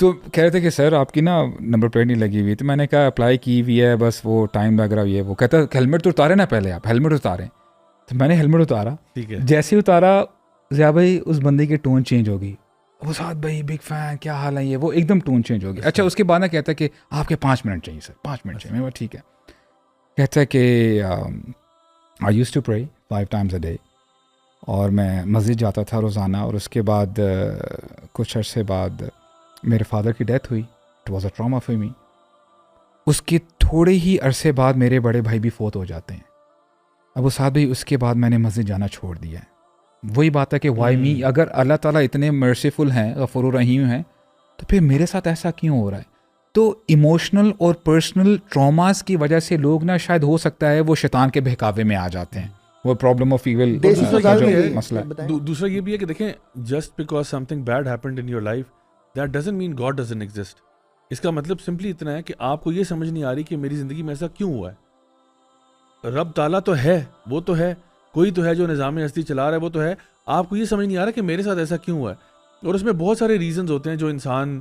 تو کہہ رہے تھے کہ سر آپ کی نا نمبر پلیٹ نہیں لگی ہوئی. تو میں نے کہا اپلائی کی ہوئی ہے, بس وہ ٹائم لگ رہا ہے. وہ کہتا ہے ہیلمٹ تو اتارے نا پہلے, آپ ہیلمٹ اتاریں. تو میں نے ہیلمٹ اتارا, جیسے اتارا ضیاء بھائی اس بندے کی ٹون چینج ہوگی. وہ ساتھ بھائی بگ فین, کیا حال ہے, یہ وہ ایک دم ٹون چینج ہوگی. اچھا اس کے بعد نہ کہتا ہے کہ آپ کے 5 منٹ چاہیے سر, 5 منٹ چاہیے. میں ٹھیک ہے. کہتا ہے کہ آئی use to pray 5 times a day, اور میں مسجد جاتا تھا روزانہ. اور اس کے بعد کچھ عرصے بعد میرے فادر کی ڈیتھ ہوئی. It was a trauma for me. اس کے تھوڑے ہی عرصے بعد میرے بڑے بھائی بھی فوت ہو جاتے ہیں. اب وہ ساتھ بھی اس کے بعد میں نے مسجد جانا چھوڑ دیا ہے. وہی بات ہے کہ وائی می, اگر اللہ تعالیٰ اتنے مرسیفل ہیں, غفور الرحیم ہیں, تو پھر میرے ساتھ ایسا کیوں ہو رہا ہے؟ تو ایموشنل اور پرسنل ٹراماز کی وجہ سے لوگ نا شاید ہو سکتا ہے وہ شیطان کے بہکاوے میں آ جاتے ہیں, وہ پرابلم آف ایول مسئلہ. دوسرا یہ بھی ہے کہ دیکھیں, just because something bad happened in your life that doesn't mean God doesn't exist. اس کا مطلب سمپلی اتنا ہے کہ آپ کو یہ سمجھ نہیں آ رہی کہ میری زندگی میں ایسا کیوں ہوا ہے. رب تعالیٰ تو ہے, وہ تو ہے, کوئی تو ہے جو نظام ہستی چلا رہا ہے, وہ تو ہے. آپ کو یہ سمجھ نہیں آ رہا کہ میرے ساتھ ایسا کیوں ہوا ہے. اور اس میں بہت سارے ریزنز ہوتے ہیں جو انسان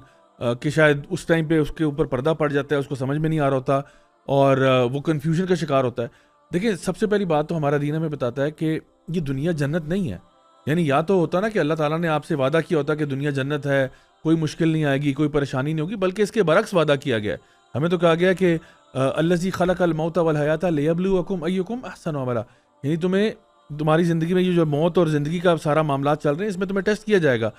کہ شاید اس ٹائم پہ اس کے اوپر پردہ پڑ جاتا ہے, اس کو سمجھ میں نہیں آ رہا ہوتا, اور وہ کنفیوژن کا شکار ہوتا ہے. دیکھیں سب سے پہلی بات تو ہمارا دین ہمیں بتاتا ہے کہ یہ دنیا جنت نہیں ہے. یعنی یا تو ہوتا نا کہ اللہ تعالیٰ نے آپ سے وعدہ کیا ہوتا کہ دنیا جنت ہے, کوئی مشکل نہیں آئے گی, کوئی پریشانی نہیں ہوگی, بلکہ اس کے برعکس وعدہ کیا گیا ہے. ہمیں تو کہا گیا کہ الذی خلق الموت والحیات لیبلوکم ایکم احسن عملا, یعنی تمہاری زندگی میں یہ جو موت اور زندگی کا سارا معاملات چل رہے ہیں, اس میں تمہیں ٹیسٹ کیا جائے گا.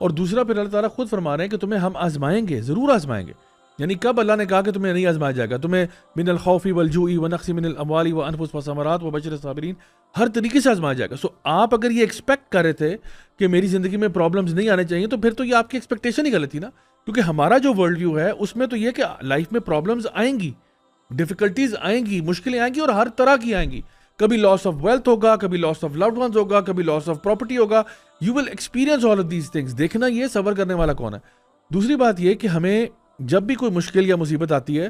اور دوسرا پھر اللہ تعالیٰ خود فرما رہے ہیں کہ تمہیں ہم آزمائیں گے, ضرور آزمائیں گے. یعنی کب اللہ نے کہا کہ تمہیں نہیں آزمایا جائے گا؟ تمہیں من الخوف والجوع ونقص من الاموال والانفس والثمرات وبشر الصابرین, ہر طریقے سے آزمایا جائے گا. سو آپ اگر یہ ایکسپیکٹ کر رہے تھے کہ میری زندگی میں پرابلمز نہیں آنے چاہیے, تو پھر تو یہ آپ کی ایکسپیکٹیشن ہی غلط تھی نا. کیونکہ ہمارا جو ورلڈ ویو ہے اس میں تو یہ کہ لائف میں پرابلمز آئیں گی, ڈیفیکلٹیز آئیں گی, مشکلیں آئیں گی, اور ہر طرح کی آئیں گی. کبھی لاس آف ویلتھ ہوگا, کبھی لاس آف لوڈ ونز ہوگا, کبھی لاس آف پراپرٹی ہوگا. You will experience all of these things. دیکھنا یہ صبر کرنے والا کون ہے. دوسری بات یہ کہ ہمیں جب بھی کوئی مشکل یا مصیبت آتی ہے,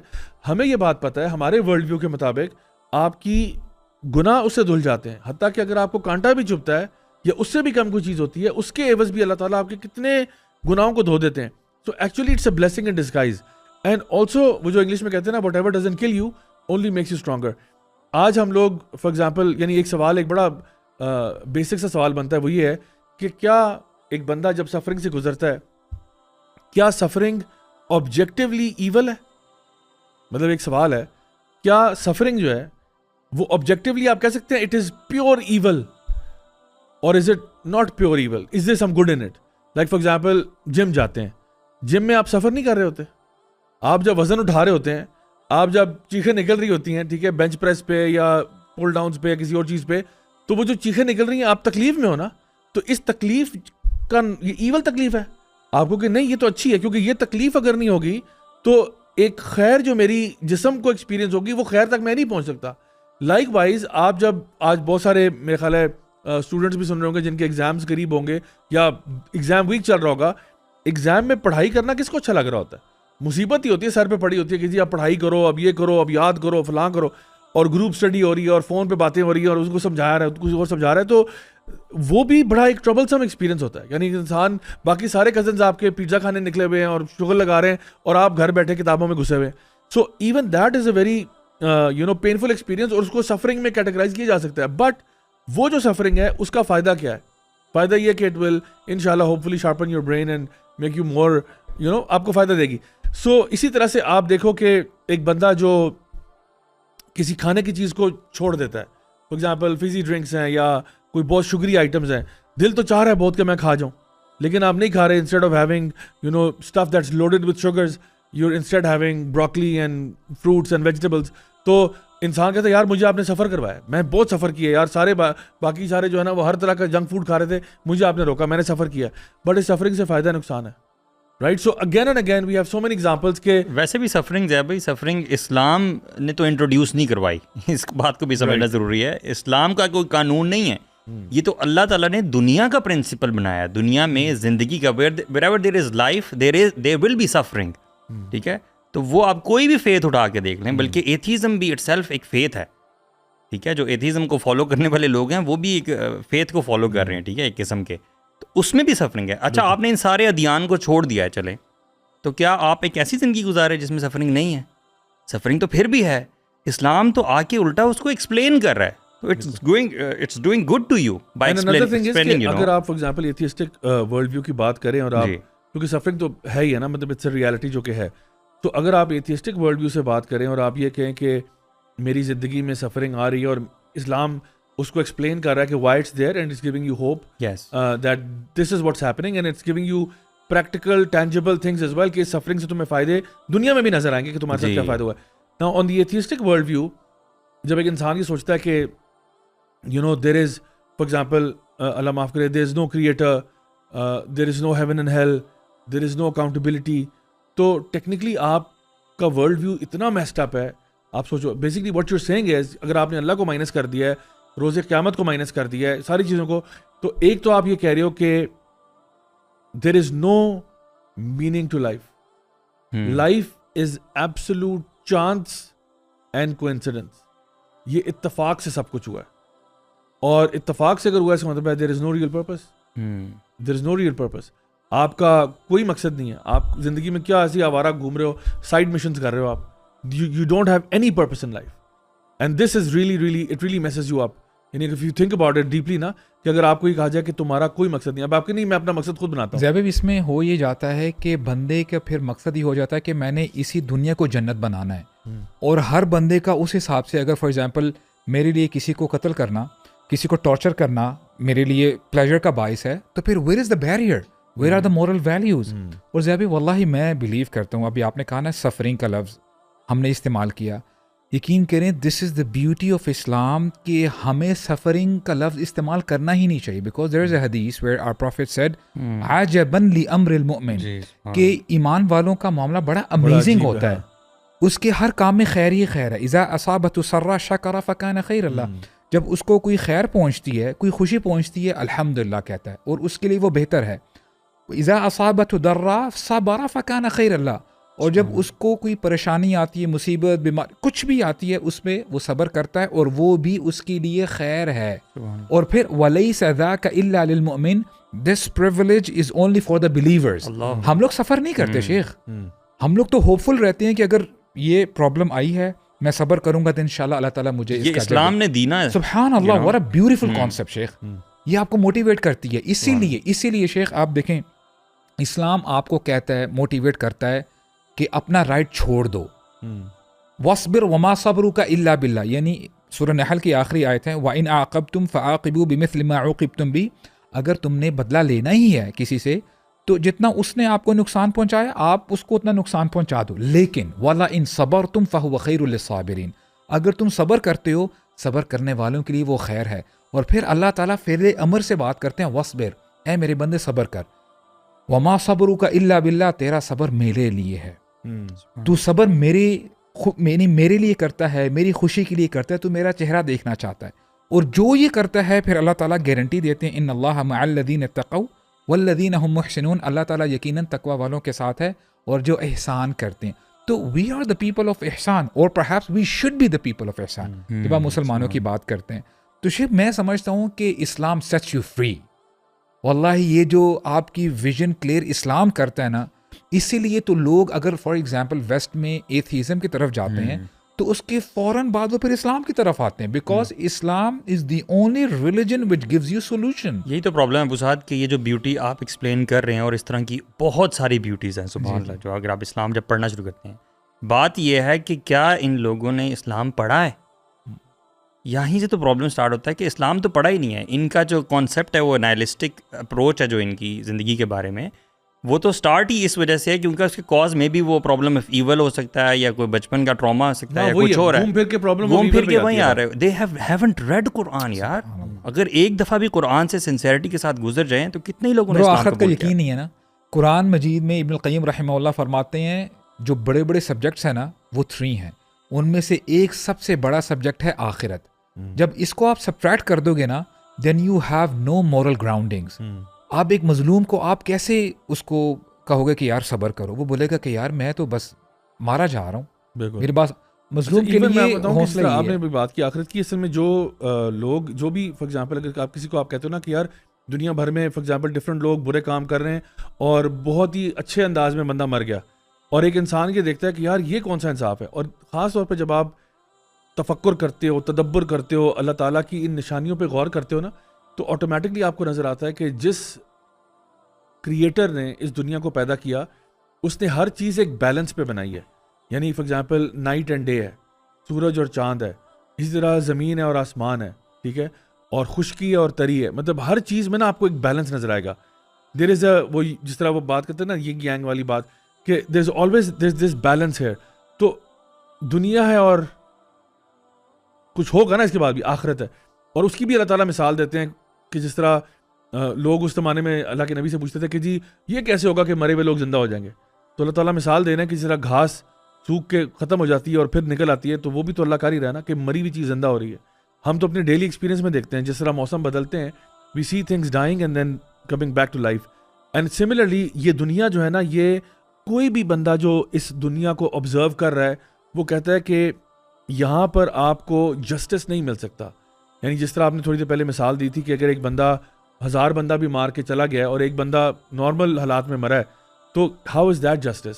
ہمیں یہ بات پتہ ہے ہمارے ورلڈ ویو کے مطابق آپ کی گناہ اس سے دھل جاتے ہیں. حتیٰ کہ اگر آپ کو کانٹا بھی چبھتا ہے یا اس سے بھی کم کوئی چیز ہوتی ہے, اس کے عوض بھی اللہ تعالیٰ آپ کے کتنے گناہوں کو دھو دیتے ہیں. So actually it's a blessing in disguise. And also وہ جو انگلش میں کہتے ہیں نا, whatever doesn't kill you only makes you stronger. آج ہم لوگ فار ایگزامپل, یعنی ایک سوال, ایک بڑا بیسک سا سوال بنتا ہے, وہ یہ ہے کہ کیا ایک بندہ جب سفرنگ سے گزرتا ہے, کیا سفرنگ آبجیکٹیولی ایول ہے؟ مطلب ایک سوال ہے, کیا سفرنگ جو ہے وہ آبجیکٹیولی آپ کہہ سکتے ہیں اٹ از پیور ایول, اور is it not pure evil, is there some good in it? Like for example gym جاتے ہیں, جم میں آپ سفر نہیں کر رہے ہوتے, آپ جب وزن اٹھا رہے ہوتے ہیں, آپ جب چیخیں نکل رہی ہوتی ہیں, ٹھیک ہے, بینچ پریس پہ یا پول ڈاؤنس پہ یا کسی اور چیز پہ, تو وہ جو چیخیں نکل رہی ہیں آپ تکلیف میں ہو نا, تو اس تکلیف کا یہ ایول تکلیف ہے آپ کو کہ نہیں یہ تو اچھی ہے, کیونکہ یہ تکلیف اگر نہیں ہوگی تو ایک خیر جو میری جسم کو ایکسپیرینس ہوگی وہ خیر تک میں نہیں پہنچ سکتا. لائک وائز آپ جب آج بہت سارے میرے خیال ہے اسٹوڈنٹس بھی سن رہے ہوں گے جن کے ایگزامس قریب ہوں گے یا ایگزام ویک چل رہا ہوگا, ایگزام میں پڑھائی کرنا کس کو اچھا لگ رہا ہوتا ہے؟ مصیبت ہی ہوتی ہے, سر پہ پڑی ہوتی ہے کہ جی آپ پڑھائی کرو, اب یہ کرو, اب یاد کرو, فلاں کرو, اور گروپ اسٹڈی ہو رہی ہے اور فون پہ باتیں ہو رہی ہیں اور اس کو سمجھا رہا ہے, کچھ اور سمجھا رہا ہے, تو وہ بھی بڑا ایک ٹربل سم ایکسپیرینس ہوتا ہے. یعنی انسان, باقی سارے کزنز آپ کے پیزا کھانے نکلے ہوئے ہیں اور شغل لگا رہے ہیں, اور آپ گھر بیٹھے کتابوں میں گھسے ہوئے ہیں. So even that is a very painful experience, اور اس کو سفرنگ میں کیٹیگرائز کیا جا سکتا ہے. بٹ وہ جو سفرنگ ہے اس کا فائدہ کیا ہے؟ فائدہ یہ کہ اٹ ول انشاءاللہ hope fully sharpen your brain and make you more آپ کو فائدہ دے گی. سو اسی طرح سے آپ دیکھو کہ ایک بندہ جو کسی کھانے کی چیز کو چھوڑ دیتا ہے, فار ایگزامپل فیزی ڈرنکس ہیں یا کوئی بہت شگری آئٹمز ہیں, دل تو چاہ رہا ہے بہت کہ میں کھا جاؤں, لیکن آپ نہیں کھا رہے. Instead of having stuff that's loaded with sugars, you are instead having broccoli and fruits and vegetables. تو انسان کہتا ہے یار مجھے آپ نے سفر کروایا, میں بہت سفر کیا یار, سارے باقی سارے جو ہے نا وہ ہر طرح کا جنک فوڈ کھا رہے تھے, مجھے آپ نے روکا, میں نے سفر کیا, بٹ اس سفرنگ سے فائدہ نقصان ہے, right. So again and again we have so many examples کہ ویسے بھی سفرنگ ہے بھائی, سفرنگ اسلام نے تو انٹروڈیوس نہیں کروائی, اس بات کو بھی سمجھنا ضروری ہے. اسلام کا کوئی قانون نہیں ہے, یہ تو اللہ تعالیٰ نے دنیا کا پرنسپل بنایا. دنیا میں زندگی کا wherever there is life there will be suffering, ٹھیک ہے. تو وہ آپ کوئی بھی فیتھ اٹھا کے دیکھ لیں, بلکہ ایتھیزم بھی اٹ سیلف ایک فیتھ ہے, ٹھیک ہے. جو ایتھیزم کو فالو کرنے والے لوگ ہیں وہ بھی ایک فیتھ کو فالو کر رہے ہیں, ٹھیک ہے, ایک قسم کے. تو اس میں بھی سفرنگ ہے. اچھا آپ نے ان سارے ادیان کو چھوڑ دیا ہے, چلیں, تو کیا آپ ایک ایسی زندگی گزارے جس میں سفرنگ نہیں ہے؟ سفرنگ تو پھر بھی ہے. اسلام تو آ کے الٹا اس کو ایکسپلین کر رہا ہے, تو it's doing good to you by explaining. اگر آپ for example atheistic world view کی بات کریں, اور آپ کیونکہ سفرنگ تو ہے ہی ہے نا, مطلب اٹس اے ریالٹی جو کہ ہے, تو اگر آپ ایتھیسٹک ورلڈ ویو سے بات کریں اور آپ یہ کہیں کہ میری زندگی میں سفرنگ آ رہی ہے اور اسلام اس کو ایکسپلین کر رہا ہے کہ why it's there and it's giving you hope that this is what's happening and it's giving you practical tangible things as well, کہ سفرنگ سے تمہیں فائدے دنیا میں بھی نظر آئیں گے کہ تمہارے ساتھ کیا فائدہ ہوا ہے. Now on the atheistic world view جب ایک انسان یہ سوچتا ہے کہ you know there is for example اللہ معاف کرے, there is no creator, there is no heaven and hell, there is no accountability, تو ٹیکنیکلی آپ کا ورلڈ ویو اتنا میسڈ اپ ہے. آپ سوچو basically what you are seeing is, اگر آپ نے اللہ کو مائنس کر دیا ہے, روز قیامت کو مائنس کر دیا ہے, ساری چیزوں کو, تو ایک تو آپ یہ کہہ رہے ہو کہ there is no meaning to life, life is absolute chance and coincidence, یہ اتفاق سے سب کچھ ہوا ہے, اور اتفاق سے اگر ہوا ہے اس کا مطلب ہے دیر is no real purpose, there is no real purpose. آپ کا کوئی مقصد نہیں ہے, آپ زندگی میں کیا ایسی آوارہ گھوم رہے ہو, سائڈ مشنز کر رہے ہو آپ, you don't have any purpose in life, and this is really it really messes you up. یعنی if you think about it deeply نا, کہ اگر آپ کو یہ کہا جائے کہ تمہارا کوئی مقصد نہیں, اب آپ کے نہیں, میں اپنا مقصد خود بناتا ہوں. زیب اس میں ہو یہ جاتا ہے کہ بندے کا پھر مقصد یہ ہو جاتا ہے کہ میں نے اسی دنیا کو جنت بنانا ہے, اور ہر بندے کا اس حساب سے, اگر فار ایگزامپل میرے لیے کسی کو قتل کرنا, کسی کو ٹارچر کرنا میرے لیے پلیجر کا باعث ہے, تو پھر where is the barrier, where are the moral values. اور زیبی واللہ میں بلیو کرتا ہوں, ابھی آپ نے کہا نا سفرنگ کا لفظ ہم نے استعمال کیا, یقین کریں دس از دا بیوٹی آف اسلام کہ ہمیں سفرنگ کا لفظ استعمال کرنا ہی نہیں چاہیے, بیکاز دیر از اے حدیث where our prophet sad عجبا Lamar المؤمن, کہ ایمان والوں کا معاملہ بڑا امیزنگ ہوتا ہے, اس کے ہر کام میں خیر ہی خیر ہے. اذا اصابت سرا شکر فکان خیر اللہ, جب اس کو کوئی خیر پہنچتی ہے, کوئی خوشی پہنچتی ہے, الحمدللہ کہتا ہے, اور اس کے لیے وہ بہتر ہے. اذا اصابت ضرا صبر فکان خیر اللہ, اور جب اس کو کوئی پریشانی آتی ہے, مصیبت, بیماری, کچھ بھی آتی ہے, اس میں وہ صبر کرتا ہے, اور وہ بھی اس کے لیے خیر ہے. اور پھر وَلَيْسَ ذَاكَ إِلَّا لِلْمُؤْمِنِ, this privilege is only for the believers. ہم لوگ سفر نہیں کرتے شیخ, ہم لوگ تو ہوپفل رہتے ہیں کہ اگر یہ پرابلم آئی ہے میں صبر کروں گا تو انشاءاللہ اللہ تعالیٰ مجھے یہ اسلام نے دینا ہے. سبحان اللہ, what a beautiful concept شیخ. یہ آپ کو موٹیویٹ کرتی ہے. اسی لیے شیخ آپ دیکھیں اسلام آپ کو کہتا ہے, موٹیویٹ کرتا ہے کہ اپنا رائٹ چھوڑ دو. وَاصْبِرْ وَمَا صَبْرُكَ إِلَّا بِاللَّهِ, یعنی سورہ نحل کی آخری آیت ہے, وَإِنْ عَاقَبْتُمْ فَعَاقِبُوا بِمِثْلِ مَا عُوقِبْتُمْ بِهِ, اگر تم نے بدلہ لینا ہی ہے کسی سے تو جتنا اس نے آپ کو نقصان پہنچایا آپ اس کو اتنا نقصان پہنچا دو. لیکن وَلَئِنْ صَبَرْتُمْ فَهُوَ خَيْرٌ لِلصَّابِرِينَ, اگر تم صبر کرتے ہو, صبر کرنے والوں کے لیے وہ خیر ہے. اور پھر اللہ تعالیٰ فعل امر سے بات کرتے ہیں, وَاصْبِرْ, اے میرے بندے صبر کر, وَمَا صَبْرُكَ إِلَّا بِاللَّهِ, تیرا صبر میرے لیے ہے, تو صبر میرے لیے کرتا ہے, میری خوشی کے لیے کرتا ہے, تو میرا چہرہ دیکھنا چاہتا ہے. اور جو یہ کرتا ہے پھر اللہ تعالیٰ گارنٹی دیتے ہیں, ان اللہ مع الذین اتقوا والذین هم محسنون, اللہ تعالیٰ یقیناً تقوی والوں کے ساتھ ہے اور جو احسان کرتے ہیں. تو we are the people of احسان, اور perhaps we should be the people of احسان. جب آپ مسلمانوں کی بات کرتے ہیں تو شیخ میں سمجھتا ہوں کہ اسلام سیٹس یو فری. واللہ یہ جو آپ کی ویژن کلیئر اسلام کرتا ہے نا, اسی لیے تو لوگ اگر فار ایگزامپل ویسٹ میں ایتھیزم کی طرف جاتے ہیں تو اس کے فوراً بعد وہ پھر اسلام کی طرف آتے ہیں, because Islam is the only religion which gives you solution. یہی تو پرابلم ہے بساد کہ یہ جو بیوٹی آپ ایکسپلین کر رہے ہیں, اور اس طرح کی بہت ساری بیوٹیز ہیں سبحان اللہ, جو اگر آپ اسلام جب پڑھنا شروع کرتے ہیں, بات یہ ہے کہ کیا ان لوگوں نے اسلام پڑھا ہے؟ یہیں سے تو پرابلم سٹارٹ ہوتا ہے کہ اسلام تو پڑھا ہی نہیں ہے. ان کا جو کانسیپٹ ہے وہ نائلسٹک اپروچ ہے جو ان کی زندگی کے بارے میں, وہ تو سٹارٹ ہی اس وجہ سے ہے کیونکہ اس کے کاز میں بھی وہ پرابلم آف ایول ہو سکتا ہے یا کوئی بچپن کا ٹراما ہو سکتا ہے یا کچھ اور ہے, گھوم پھر کے پرابلم گھوم پھر کے وہیں آ رہے ہیں. دے ہیونٹ ریڈ قرآن یار. اگر ایک دفعہ بھی قرآن سے سنسیئرٹی کے ساتھ گزر جائیں تو کتنے ہی لوگوں نے اسلام آخرت کا یقین نہیں ہے نا. قرآن مجید میں ابن القیم رحمہ اللہ فرماتے ہیں جو بڑے بڑے سبجیکٹس ہیں نا وہ 3 ہیں, ان میں سے ایک سب سے بڑا سبجیکٹ ہے آخرت. جب اس کو آپ سبٹریکٹ کر دو گے نا then you have no moral groundings. آپ ایک مظلوم کو آپ کیسے اس کو کہو گے کہ یار صبر کرو, وہ بولے گا کہ یار میں تو بس مارا جا رہا ہوں, میرے پاس مظلوم کے لیے حوصلہ. آپ نے بات کی آخرت کی, اصل میں جو لوگ جو بھی فار ایگزامپل اگر آپ کسی کو آپ کہتے ہو نا کہ یار دنیا بھر میں فار ایگزامپل ڈفرینٹ لوگ برے کام کر رہے ہیں اور بہت ہی اچھے انداز میں بندہ مر گیا, اور ایک انسان یہ دیکھتا ہے کہ یار یہ کون سا انصاف ہے. اور خاص طور پہ جب آپ تفکر کرتے ہو, تدبر کرتے ہو, اللہ تعالیٰ کی ان نشانیوں پہ غور کرتے ہو نا, تو آٹومیٹکلی آپ کو نظر آتا ہے کہ جس کریٹر نے اس دنیا کو پیدا کیا اس نے ہر چیز ایک بیلنس پہ بنائی ہے. یعنی for example night and day ہے, سورج اور چاند ہے, اسی طرح زمین ہے اور آسمان ہے, ٹھیک ہے, اور خشکی ہے اور تری ہے. مطلب ہر چیز میں نا آپ کو ایک بیلنس نظر آئے گا. دیر از اے وہ جس طرح وہ بات کرتے ہیں نا ینگ یانگ والی بات کہ there is always this balance ہے. تو دنیا ہے اور کچھ ہوگا نا اس کے بعد بھی آخرت ہے, اور اس کی بھی اللہ تعالیٰ مثال دیتے ہیں کہ جس طرح لوگ اس زمانے میں اللہ کے نبی سے پوچھتے تھے کہ جی یہ کیسے ہوگا کہ مرے ہوئے لوگ زندہ ہو جائیں گے. تو اللہ تعالیٰ مثال دے رہے ہیں کہ جس طرح گھاس سوکھ کے ختم ہو جاتی ہے اور پھر نکل آتی ہے, تو وہ بھی تو اللہ کار ہی رہا نا کہ مری ہوئی چیز زندہ ہو رہی ہے. ہم تو اپنے ڈیلی ایکسپیرینس میں دیکھتے ہیں جس طرح موسم بدلتے ہیں, we see things dying and then coming back to life. And similarly یہ دنیا جو ہے نا, یہ کوئی بھی بندہ جو اس دنیا کو آبزرو کر رہا ہے وہ کہتا ہے کہ یہاں پر آپ کو جسٹس نہیں مل سکتا. یعنی جس طرح آپ نے تھوڑی دیر پہلے مثال دی تھی کہ اگر ایک بندہ 1000 بندہ بھی مار کے چلا گیا اور ایک بندہ نارمل حالات میں مرا ہے, تو ہاؤ از دیٹ جسٹس.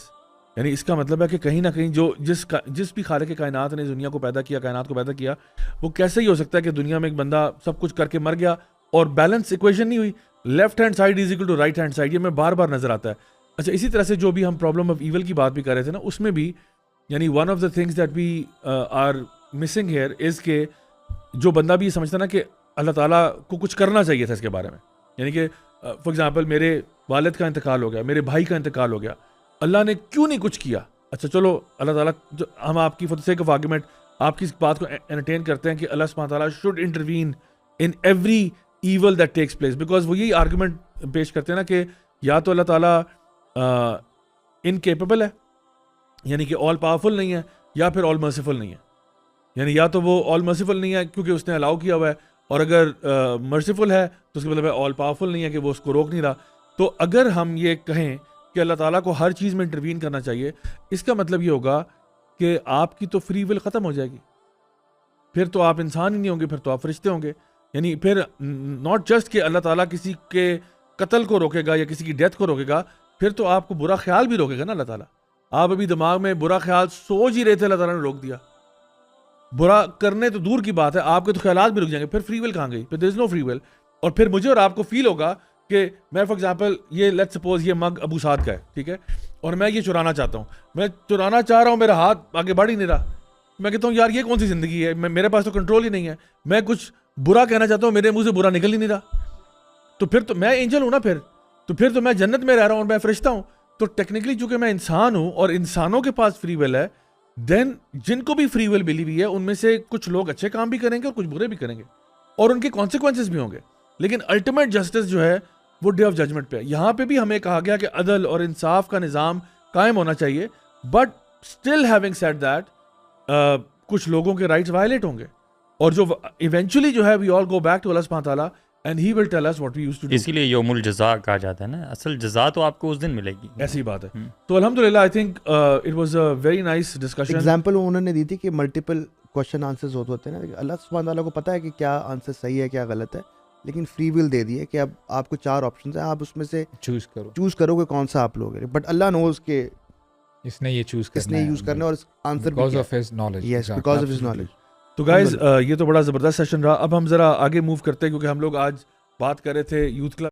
یعنی اس کا مطلب ہے کہ کہیں نہ کہیں جو جس بھی خالق کائنات نے دنیا کو پیدا کیا, کائنات کو پیدا کیا, وہ کیسے ہی ہو سکتا ہے کہ دنیا میں ایک بندہ سب کچھ کر کے مر گیا اور بیلنس ایکویشن نہیں ہوئی. Left hand side is equal to right hand side, یہ میں بار بار نظر آتا ہے. اچھا, اسی طرح سے جو بھی ہم پرابلم آف ایول کی بات بھی کر رہے تھے نا, اس میں بھی یعنی one of the things that we are missing here is کہ جو بندہ بھی یہ سمجھتا نا کہ اللہ تعالیٰ کو کچھ کرنا چاہیے تھا اس کے بارے میں. یعنی کہ فار ایگزامپل میرے والد کا انتقال ہو گیا, میرے بھائی کا انتقال ہو گیا, اللہ نے کیوں نہیں کچھ کیا. اچھا چلو اللہ تعالیٰ, ہم آپ کی for the sake of argument آپ کی اس بات کو انٹرٹین کرتے ہیں کہ اللہ سبحانہ تعالیٰ should intervene in every evil that takes place, because وہ یہی آرگومنٹ پیش کرتے ہیں نا کہ یا تو اللہ تعالیٰ انکیپیبل ہے, یعنی کہ آل پاورفل نہیں ہے, یا پھر آل مرسیفل نہیں ہے. یعنی یا تو وہ آل مرسیفل نہیں ہے کیونکہ اس نے الاؤ کیا ہوا ہے, اور اگر مرسیفل ہے تو اس کا مطلب ہے آل پاورفل نہیں ہے کہ وہ اس کو روک نہیں رہا. تو اگر ہم یہ کہیں کہ اللہ تعالیٰ کو ہر چیز میں انٹروین کرنا چاہیے, اس کا مطلب یہ ہوگا کہ آپ کی تو فری ول ختم ہو جائے گی, پھر تو آپ انسان ہی نہیں ہوں گے, پھر تو آپ فرشتے ہوں گے. یعنی پھر ناٹ جسٹ کہ اللہ تعالیٰ کسی کے قتل کو روکے گا یا کسی کی ڈیتھ کو روکے گا, پھر تو آپ کو برا خیال بھی روکے گا نا اللہ تعالیٰ. آپ ابھی دماغ میں برا خیال سوچ ہی رہے تھے, اللہ تعالیٰ نے روک دیا. برا کرنے تو دور کی بات ہے, آپ کے تو خیالات بھی رک جائیں گے, پھر فری ول کہاں گئی, پھر دیر از نو فری ول. اور پھر مجھے اور آپ کو فیل ہوگا کہ میں فار ایگزامپل یہ لیٹ سپوز یہ مگ ابو سعد کا ہے, ٹھیک ہے, اور میں یہ چرانا چاہتا ہوں, میں چرانا چاہ رہا ہوں, میرا ہاتھ آگے بڑھ ہی نہیں رہا. میں کہتا ہوں یار یہ کون سی زندگی ہے, میرے پاس تو کنٹرول ہی نہیں ہے, میں کچھ برا کہنا چاہتا ہوں, میرے منہ سے برا نکل ہی نہیں رہا. تو پھر تو میں اینجل ہوں نا, پھر تو میں جنت میں رہ رہا ہوں اور میں فرشتہ ہوں. تو ٹیکنیکلی چونکہ میں انسان ہوں اور انسانوں کے پاس فری ول ہے, دین جن کو بھی فری ول ملی ہوئی ہے ان میں سے کچھ لوگ اچھے کام بھی کریں گے اور کچھ برے بھی کریں گے, اور ان کے کانسیکوینسز بھی ہوں گے. لیکن الٹیمیٹ جسٹس جو ہے وہ ڈے آف ججمنٹ پہ. یہاں پہ بھی ہمیں کہا گیا کہ عدل اور انصاف کا نظام قائم ہونا چاہیے, but still having said that کچھ لوگوں کے رائٹس وائلیٹ ہوں گے, اور جو ایونچولی جو ہے وی آل گو بیک ٹو اللہ سبحانہ تعالیٰ and he will tell us what we used to do. اسی لیے یوم الجزاء کہا جاتا ہے نا, اصل جزا تو آپ کو اس دن ملے گی. ایسی بات ہے. تو الحمدللہ آئی think it was a very nice discussion. Example انہوں نے دی تھی کہ ملٹیپل کوشچن آنسرز ہوتے ہیں نا, اللہ سبحانہ تعالیٰ کو پتہ ہے کہ کیا آنسر صحیح ہے کیا غلط ہے, لیکن فری ول دے دی ہے کہ اب آپ کو 4 آپشنز ہیں, آپ اس میں سے چوز کرو کہ کون سا آپ لوگ ہیں. بٹ اللہ نوز کہ اس نے یہ چوز کرنا ہے, اس نے یوز کرنا ہے, اور answer because of his knowledge. Yes, because of his knowledge. تو گائز یہ تو بڑا زبردست سیشن رہا. اب ہم ذرا آگے موو کرتے ہیں کیونکہ ہم لوگ آج بات کر رہے تھے یوتھ کلب